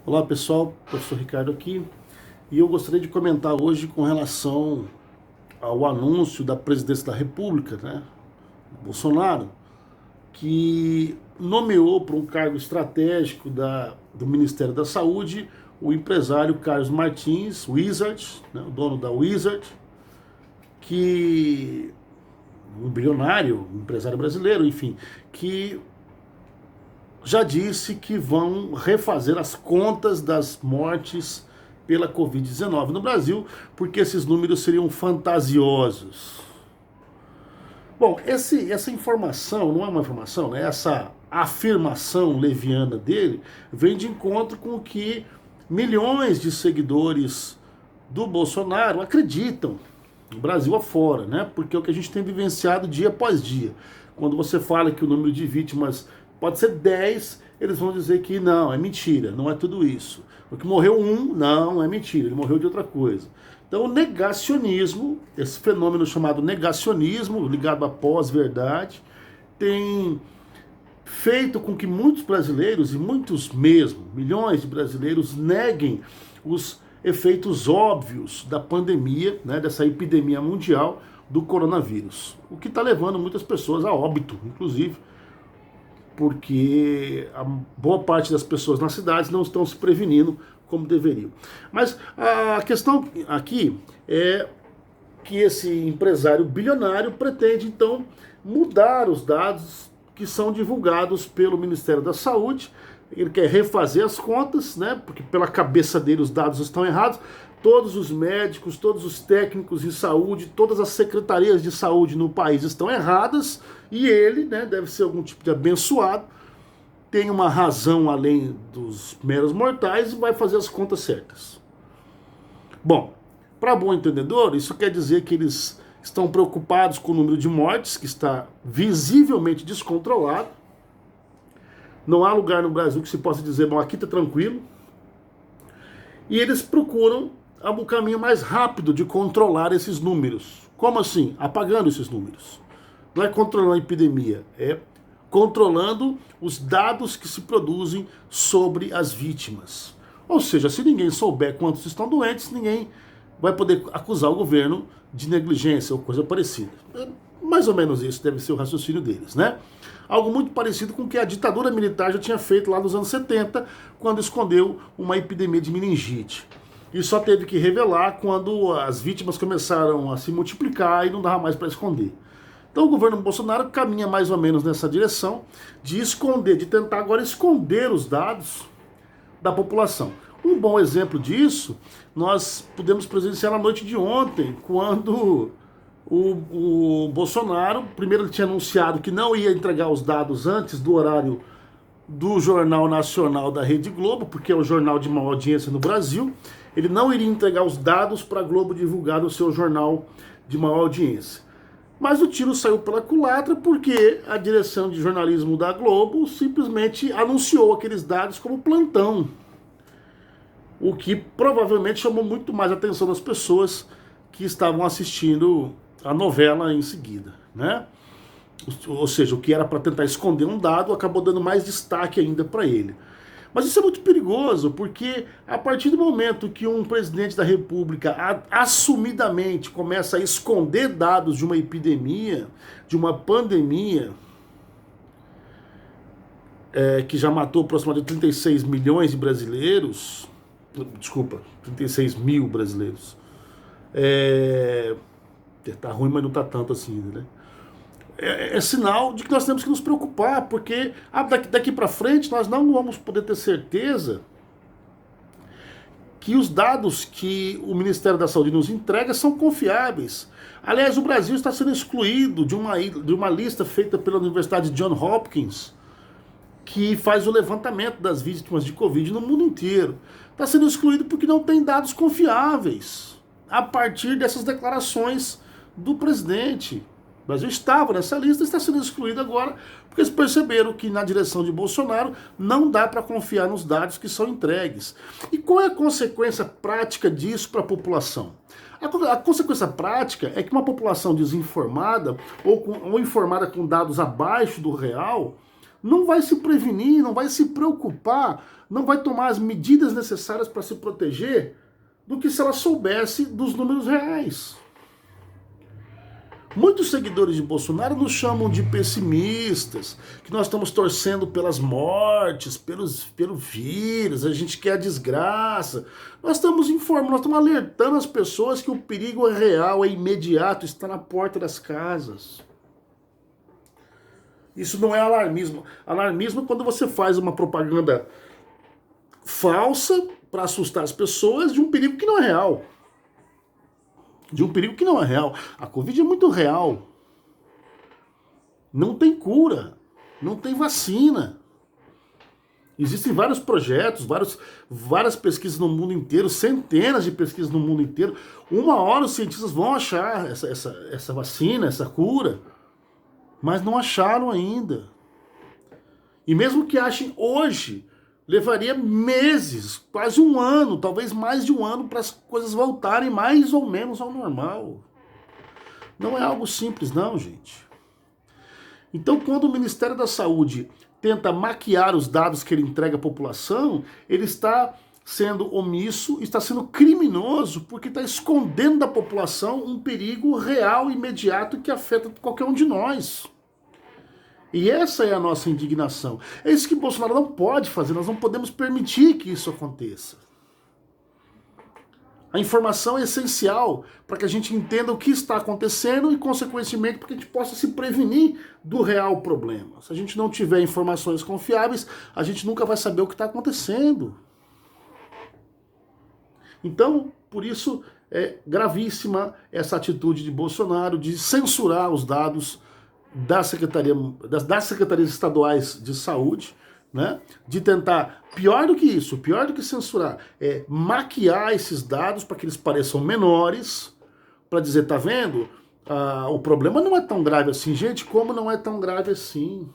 Olá pessoal, professor Ricardo aqui e eu gostaria de comentar hoje com relação ao anúncio da presidência da República, Bolsonaro, que nomeou para um cargo estratégico do Ministério da Saúde o empresário Carlos Martins, Wizard, o dono da Wizard, que um bilionário, um empresário brasileiro, enfim, que já disse que vão refazer as contas das mortes pela Covid-19 no Brasil, porque esses números seriam fantasiosos. Bom, essa informação, não é uma informação, né? Essa afirmação leviana dele vem de encontro com o que milhões de seguidores do Bolsonaro acreditam, no Brasil afora, né? Porque é o que a gente tem vivenciado dia após dia. Quando você fala que o número de vítimas pode ser 10, eles vão dizer que não, é mentira, não é tudo isso. O que morreu não é mentira, ele morreu de outra coisa. Então o negacionismo, esse fenômeno chamado negacionismo, ligado à pós-verdade, tem feito com que muitos brasileiros, e muitos mesmo, milhões de brasileiros, neguem os efeitos óbvios da pandemia, dessa epidemia mundial do coronavírus. O que está levando muitas pessoas a óbito, inclusive, porque a boa parte das pessoas nas cidades não estão se prevenindo como deveriam. Mas a questão aqui é que esse empresário bilionário pretende, então, mudar os dados que são divulgados pelo Ministério da Saúde. Ele quer refazer as contas, porque pela cabeça dele os dados estão errados. Todos os médicos, todos os técnicos de saúde, todas as secretarias de saúde no país estão erradas e ele, deve ser algum tipo de abençoado, tem uma razão além dos meros mortais e vai fazer as contas certas. Bom, para bom entendedor, isso quer dizer que eles estão preocupados com o número de mortes, que está visivelmente descontrolado. Não há lugar no Brasil que se possa dizer, bom, aqui está tranquilo. E eles procuram o caminho mais rápido de controlar esses números. Como assim? Apagando esses números. Não é controlando a epidemia, é controlando os dados que se produzem sobre as vítimas. Ou seja, se ninguém souber quantos estão doentes, ninguém vai poder acusar o governo de negligência ou coisa parecida. Mais ou menos isso deve ser o raciocínio deles, Algo muito parecido com o que a ditadura militar já tinha feito lá nos anos 70, quando escondeu uma epidemia de meningite. E só teve que revelar quando as vítimas começaram a se multiplicar e não dava mais para esconder. Então o governo Bolsonaro caminha mais ou menos nessa direção de esconder, de tentar agora esconder os dados da população. Um bom exemplo disso, nós pudemos presenciar na noite de ontem, quando o Bolsonaro, primeiro ele tinha anunciado que não ia entregar os dados antes do horário do Jornal Nacional da Rede Globo, porque é o jornal de maior audiência no Brasil. Ele não iria entregar os dados para a Globo divulgar no seu jornal de maior audiência. Mas o tiro saiu pela culatra porque a direção de jornalismo da Globo simplesmente anunciou aqueles dados como plantão. O que provavelmente chamou muito mais a atenção das pessoas que estavam assistindo a novela em seguida, Ou seja, o que era para tentar esconder um dado acabou dando mais destaque ainda para ele. Mas isso é muito perigoso, porque a partir do momento que um presidente da República assumidamente começa a esconder dados de uma epidemia, de uma pandemia, que já matou aproximadamente 36 milhões de brasileiros, desculpa, 36 mil brasileiros, tá ruim, mas não tá tanto assim ainda, é sinal de que nós temos que nos preocupar, porque daqui para frente nós não vamos poder ter certeza que os dados que o Ministério da Saúde nos entrega são confiáveis. Aliás, o Brasil está sendo excluído de uma lista feita pela Universidade Johns Hopkins, que faz o levantamento das vítimas de Covid no mundo inteiro. Está sendo excluído porque não tem dados confiáveis, a partir dessas declarações do presidente. O Brasil estava nessa lista e está sendo excluído agora porque eles perceberam que na direção de Bolsonaro não dá para confiar nos dados que são entregues. E qual é a consequência prática disso para a população? A consequência prática é que uma população desinformada ou informada com dados abaixo do real não vai se prevenir, não vai se preocupar, não vai tomar as medidas necessárias para se proteger do que se ela soubesse dos números reais. Muitos seguidores de Bolsonaro nos chamam de pessimistas, que nós estamos torcendo pelas mortes, pelo vírus, a gente quer a desgraça. Nós estamos informando, nós estamos alertando as pessoas que o perigo é real, é imediato, está na porta das casas. Isso não é alarmismo. Alarmismo é quando você faz uma propaganda falsa para assustar as pessoas de um perigo que não é real. De um perigo que não é real. A Covid é muito real. Não tem cura. Não tem vacina. Existem vários projetos, várias pesquisas no mundo inteiro, centenas de pesquisas no mundo inteiro. Uma hora os cientistas vão achar essa vacina, essa cura. Mas não acharam ainda. E mesmo que achem hoje, levaria meses, quase um ano, talvez mais de um ano, para as coisas voltarem mais ou menos ao normal. Não é algo simples, não, gente. Então, quando o Ministério da Saúde tenta maquiar os dados que ele entrega à população, ele está sendo omisso, está sendo criminoso, porque está escondendo da população um perigo real, imediato, que afeta qualquer um de nós. E essa é a nossa indignação. É isso que Bolsonaro não pode fazer, nós não podemos permitir que isso aconteça. A informação é essencial para que a gente entenda o que está acontecendo e, consequentemente, para que a gente possa se prevenir do real problema. Se a gente não tiver informações confiáveis, a gente nunca vai saber o que está acontecendo. Então, por isso, é gravíssima essa atitude de Bolsonaro de censurar os dados das secretarias estaduais de saúde, né? De tentar, pior do que isso, pior do que censurar, é maquiar esses dados para que eles pareçam menores, para dizer, tá vendo? O problema não é tão grave assim. Gente, como não é tão grave assim?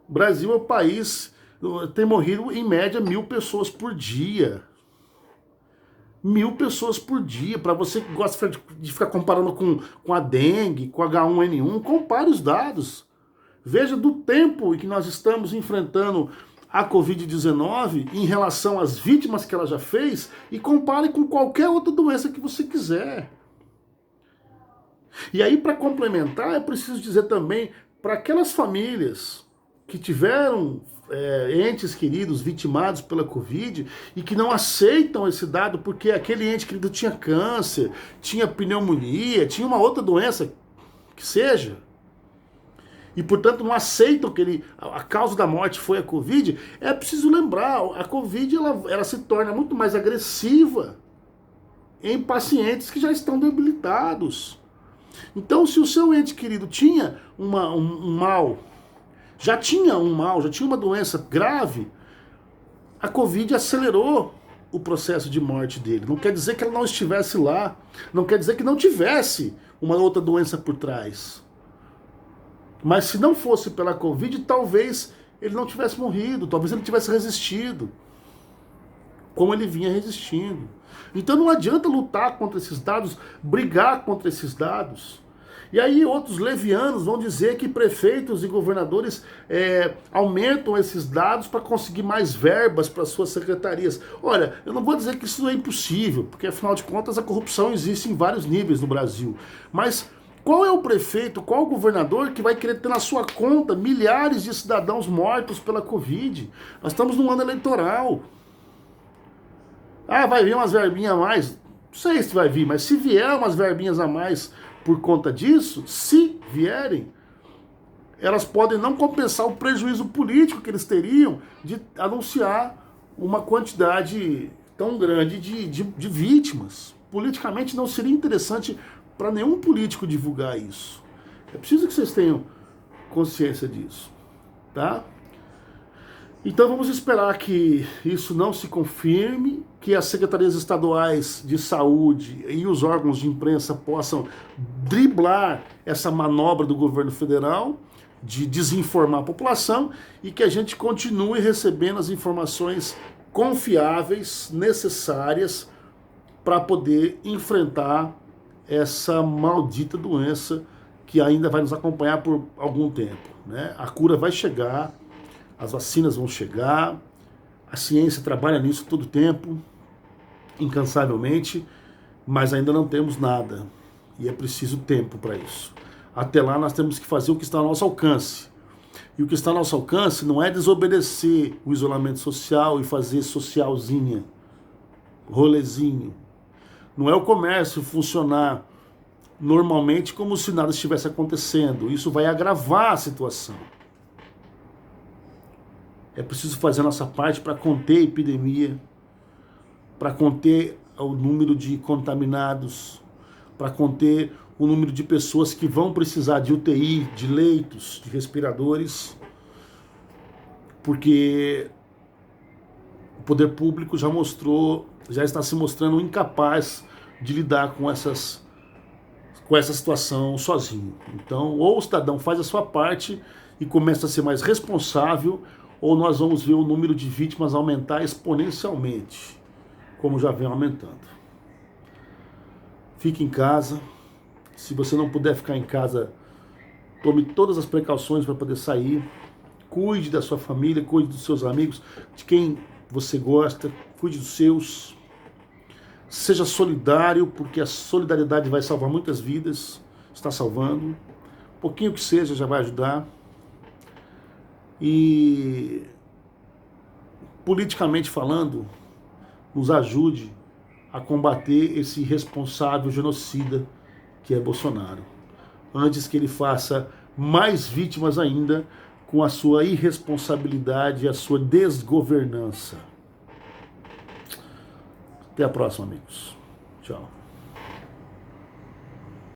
O Brasil é o país, tem morrido em média 1.000 pessoas por dia. 1.000 pessoas por dia. Para você que gosta de ficar comparando com a dengue, com H1N1, compare os dados. Veja do tempo em que nós estamos enfrentando a Covid-19 em relação às vítimas que ela já fez e compare com qualquer outra doença que você quiser. E aí, para complementar, é preciso dizer também para aquelas famílias que tiveram entes queridos vitimados pela Covid e que não aceitam esse dado porque aquele ente querido tinha câncer, tinha pneumonia, tinha uma outra doença que seja, e portanto não aceitam que a causa da morte foi a Covid, é preciso lembrar, a Covid ela se torna muito mais agressiva em pacientes que já estão debilitados. Então, se o seu ente querido tinha um mal, já tinha uma doença grave, a Covid acelerou o processo de morte dele. Não quer dizer que ela não estivesse lá, não quer dizer que não tivesse uma outra doença por trás. Mas se não fosse pela Covid, talvez ele não tivesse morrido, talvez ele tivesse resistido, como ele vinha resistindo. Então não adianta lutar contra esses dados, brigar contra esses dados. E aí outros levianos vão dizer que prefeitos e governadores aumentam esses dados para conseguir mais verbas para suas secretarias. Olha, eu não vou dizer que isso é impossível, porque afinal de contas a corrupção existe em vários níveis no Brasil. Mas qual é o prefeito, qual o governador que vai querer ter na sua conta milhares de cidadãos mortos pela Covid? Nós estamos num ano eleitoral. Vai vir umas verbinhas a mais? Não sei se vai vir, mas se vier umas verbinhas a mais por conta disso, se vierem, elas podem não compensar o prejuízo político que eles teriam de anunciar uma quantidade tão grande de vítimas. Politicamente não seria interessante para nenhum político divulgar isso. É preciso que vocês tenham consciência disso, tá? Então vamos esperar que isso não se confirme, que as secretarias estaduais de saúde e os órgãos de imprensa possam driblar essa manobra do governo federal de desinformar a população e que a gente continue recebendo as informações confiáveis, necessárias para poder enfrentar essa maldita doença que ainda vai nos acompanhar por algum tempo, né? A cura vai chegar, as vacinas vão chegar, a ciência trabalha nisso todo o tempo, incansavelmente, mas ainda não temos nada. E é preciso tempo para isso. Até lá nós temos que fazer o que está ao nosso alcance. E o que está ao nosso alcance não é desobedecer o isolamento social e fazer socialzinha, rolezinho. Não é o comércio funcionar normalmente como se nada estivesse acontecendo. Isso vai agravar a situação. É preciso fazer a nossa parte para conter a epidemia, para conter o número de contaminados, para conter o número de pessoas que vão precisar de UTI, de leitos, de respiradores, porque o poder público já está se mostrando incapaz de lidar com essa situação sozinho. Então, ou o cidadão faz a sua parte e começa a ser mais responsável, ou nós vamos ver o número de vítimas aumentar exponencialmente, como já vem aumentando. Fique em casa. Se você não puder ficar em casa, tome todas as precauções para poder sair. Cuide da sua família, cuide dos seus amigos, de quem você gosta, cuide dos seus. Seja solidário, porque a solidariedade vai salvar muitas vidas, está salvando. Um pouquinho que seja já vai ajudar. E, politicamente falando, nos ajude a combater esse irresponsável genocida que é Bolsonaro, antes que ele faça mais vítimas ainda com a sua irresponsabilidade e a sua desgovernança. Até a próxima, amigos. Tchau.